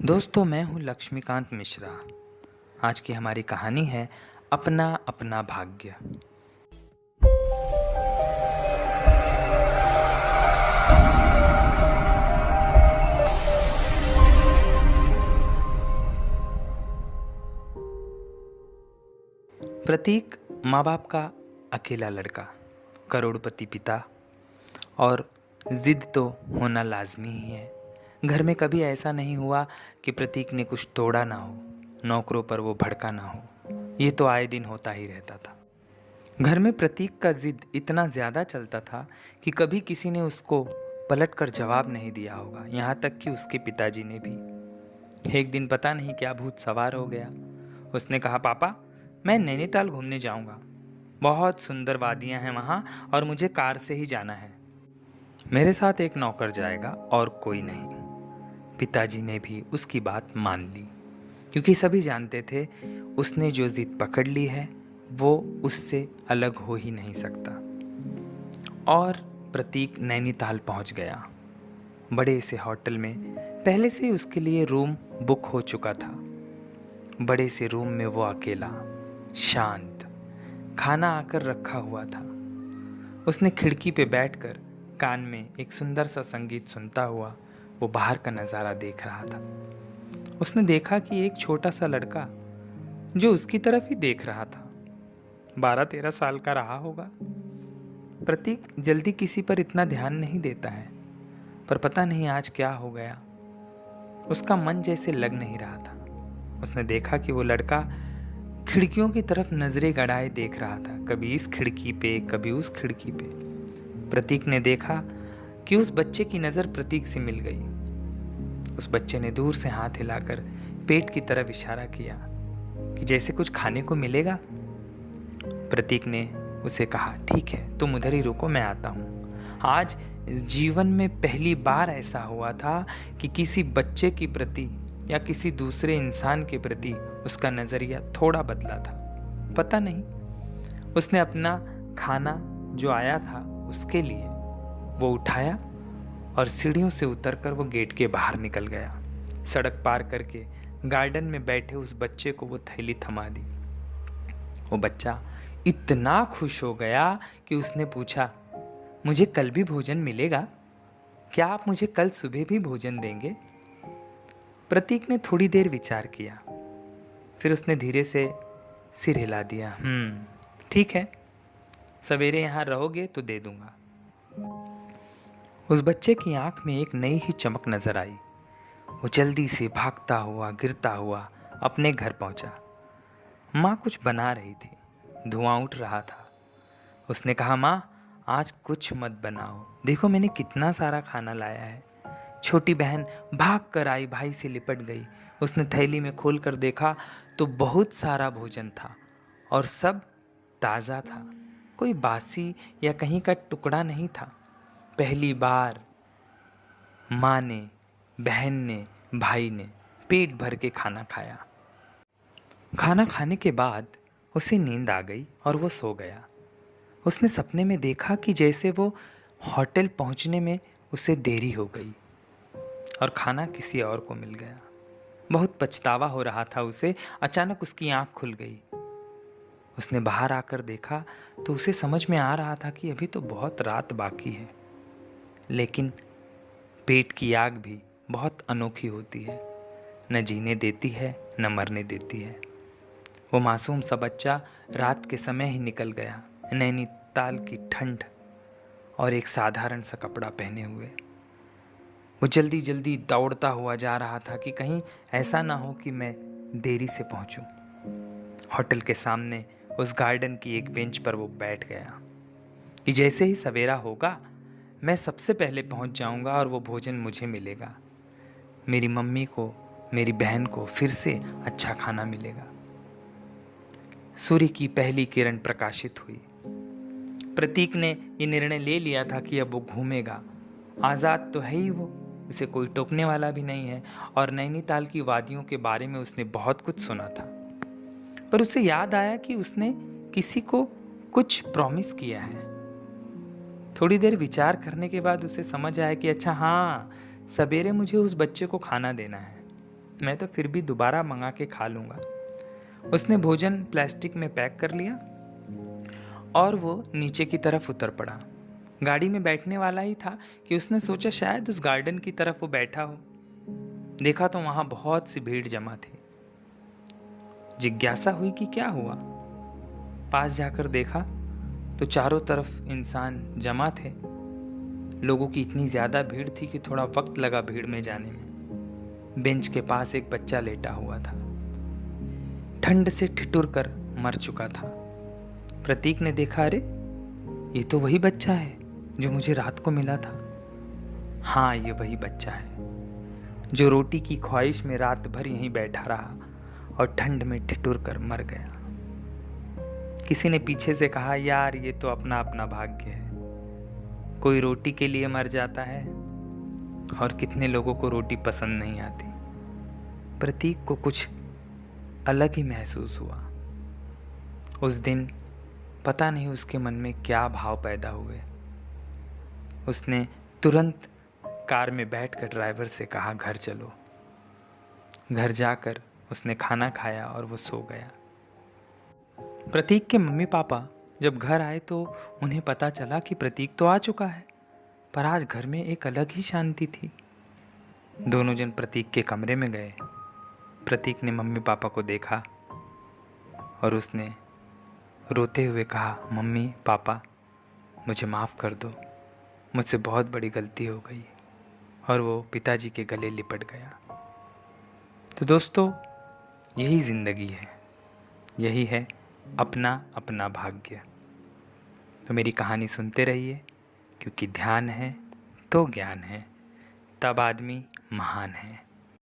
दोस्तों, मैं हूँ लक्ष्मीकांत मिश्रा। आज की हमारी कहानी है अपना अपना भाग्य। प्रतीक माँ बाप का अकेला लड़का, करोड़पति पिता, और जिद तो होना लाजमी ही है। घर में कभी ऐसा नहीं हुआ कि प्रतीक ने कुछ तोड़ा ना हो, नौकरों पर वो भड़का ना हो। ये तो आए दिन होता ही रहता था। घर में प्रतीक का जिद इतना ज़्यादा चलता था कि कभी किसी ने उसको पलट कर जवाब नहीं दिया होगा, यहाँ तक कि उसके पिताजी ने भी। एक दिन पता नहीं क्या भूत सवार हो गया। उसने कहा, पापा, मैं नैनीताल घूमने जाऊंगा। बहुत सुंदर वादियां हैं वहाँ और मुझे कार से ही जाना है। मेरे साथ एक नौकर जाएगा और कोई नहीं। पिताजी ने भी उसकी बात मान ली, क्योंकि सभी जानते थे उसने जो जिद पकड़ ली है वो उससे अलग हो ही नहीं सकता। और प्रतीक नैनीताल पहुंच गया। बड़े से होटल में पहले से ही उसके लिए रूम बुक हो चुका था। बड़े से रूम में वो अकेला, शांत, खाना आकर रखा हुआ था। उसने खिड़की पे बैठकर कान में एक सुंदर सा संगीत सुनता हुआ वो बाहर का नज़ारा देख रहा था। उसने देखा कि एक छोटा सा लड़का जो उसकी तरफ ही देख रहा था, 12-13 साल का रहा होगा। प्रतीक जल्दी किसी पर इतना ध्यान नहीं देता है, पर पता नहीं आज क्या हो गया। उसका मन जैसे लग नहीं रहा था। उसने देखा कि वो लड़का खिड़कियों की तरफ नजरें गड़ाए देख रहा था, कभी इस खिड़की पे, कभी उस खिड़की पे। प्रतीक ने देखा कि उस बच्चे की नज़र प्रतीक से मिल गई। उस बच्चे ने दूर से हाथ हिलाकर पेट की तरफ इशारा किया कि जैसे कुछ खाने को मिलेगा। प्रतीक ने उसे कहा, ठीक है, तुम उधर ही रुको, मैं आता हूँ। आज जीवन में पहली बार ऐसा हुआ था कि किसी बच्चे के प्रति या किसी दूसरे इंसान के प्रति उसका नज़रिया थोड़ा बदला था। पता नहीं, उसने अपना खाना जो आया था उसके लिए वो उठाया और सीढ़ियों से उतरकर वो गेट के बाहर निकल गया। सड़क पार करके गार्डन में बैठे उस बच्चे को वो थैली थमा दी। वो बच्चा इतना खुश हो गया कि उसने पूछा, मुझे कल भी भोजन मिलेगा? क्या आप मुझे कल सुबह भी भोजन देंगे? प्रतीक ने थोड़ी देर विचार किया, फिर उसने धीरे से सिर हिला दिया। ठीक है, सवेरे यहाँ रहोगे तो दे दूंगा। उस बच्चे की आंख में एक नई ही चमक नजर आई। वो जल्दी से भागता हुआ, गिरता हुआ अपने घर पहुंचा। माँ कुछ बना रही थी, धुआं उठ रहा था। उसने कहा, माँ, आज कुछ मत बनाओ, देखो मैंने कितना सारा खाना लाया है। छोटी बहन भाग कर आई, भाई से लिपट गई। उसने थैली में खोल कर देखा तो बहुत सारा भोजन था और सब ताज़ा था, कोई बासी या कहीं का टुकड़ा नहीं था। पहली बार माँ ने, बहन ने, भाई ने पेट भर के खाना खाया। खाना खाने के बाद उसे नींद आ गई और वो सो गया। उसने सपने में देखा कि जैसे वो होटल पहुंचने में उसे देरी हो गई और खाना किसी और को मिल गया। बहुत पछतावा हो रहा था उसे। अचानक उसकी आंख खुल गई। उसने बाहर आकर देखा तो उसे समझ में आ रहा था कि अभी तो बहुत रात बाकी है, लेकिन पेट की आग भी बहुत अनोखी होती है, न जीने देती है न मरने देती है। वो मासूम सा बच्चा रात के समय ही निकल गया, नैनीताल की ठंड और एक साधारण सा कपड़ा पहने हुए। वो जल्दी जल्दी दौड़ता हुआ जा रहा था कि कहीं ऐसा ना हो कि मैं देरी से पहुंचूं। होटल के सामने उस गार्डन की एक बेंच पर वो बैठ गया कि जैसे ही सवेरा होगा मैं सबसे पहले पहुंच जाऊंगा और वो भोजन मुझे मिलेगा। मेरी मम्मी को, मेरी बहन को फिर से अच्छा खाना मिलेगा। सूर्य की पहली किरण प्रकाशित हुई। प्रतीक ने ये निर्णय ले लिया था कि अब वो घूमेगा। आज़ाद तो है ही वो, उसे कोई टोकने वाला भी नहीं है। और नैनीताल की वादियों के बारे में उसने बहुत कुछ सुना था, पर उसे याद आया कि उसने किसी को कुछ प्रॉमिस किया है। थोड़ी देर विचार करने के बाद उसे समझ आया कि अच्छा हाँ, सवेरे मुझे उस बच्चे को खाना देना है। मैं तो फिर भी दोबारा मंगा के खा लूँगा। उसने भोजन प्लास्टिक में पैक कर लिया और वो नीचे की तरफ उतर पड़ा। गाड़ी में बैठने वाला ही था कि उसने सोचा शायद उस गार्डन की तरफ वो बैठा हो। देखा तो वहाँ बहुत सी भीड़ जमा थी। जिज्ञासा हुई कि क्या हुआ। पास जाकर देखा तो चारों तरफ इंसान जमा थे। लोगों की इतनी ज़्यादा भीड़ थी कि थोड़ा वक्त लगा भीड़ में जाने में। बेंच के पास एक बच्चा लेटा हुआ था, ठंड से ठिठुर कर मर चुका था। प्रतीक ने देखा, अरे ये तो वही बच्चा है जो मुझे रात को मिला था। हाँ, ये वही बच्चा है जो रोटी की ख्वाहिश में रात भर यहीं बैठा रहा और ठंड में ठिठुर कर मर गया। किसी ने पीछे से कहा, यार ये तो अपना अपना भाग्य है। कोई रोटी के लिए मर जाता है और कितने लोगों को रोटी पसंद नहीं आती। प्रतीक को कुछ अलग ही महसूस हुआ। उस दिन पता नहीं उसके मन में क्या भाव पैदा हुए। उसने तुरंत कार में बैठकर ड्राइवर से कहा, घर चलो। घर जाकर उसने खाना खाया और वो सो गया। प्रतीक के मम्मी पापा जब घर आए तो उन्हें पता चला कि प्रतीक तो आ चुका है, पर आज घर में एक अलग ही शांति थी। दोनों जन प्रतीक के कमरे में गए। प्रतीक ने मम्मी पापा को देखा और उसने रोते हुए कहा, मम्मी पापा मुझे माफ़ कर दो, मुझसे बहुत बड़ी गलती हो गई। और वो पिताजी के गले लिपट गया। तो दोस्तों, यही ज़िंदगी है, यही है अपना अपना भाग्य। तो मेरी कहानी सुनते रहिए, क्योंकि ध्यान है तो ज्ञान है, तब आदमी महान है।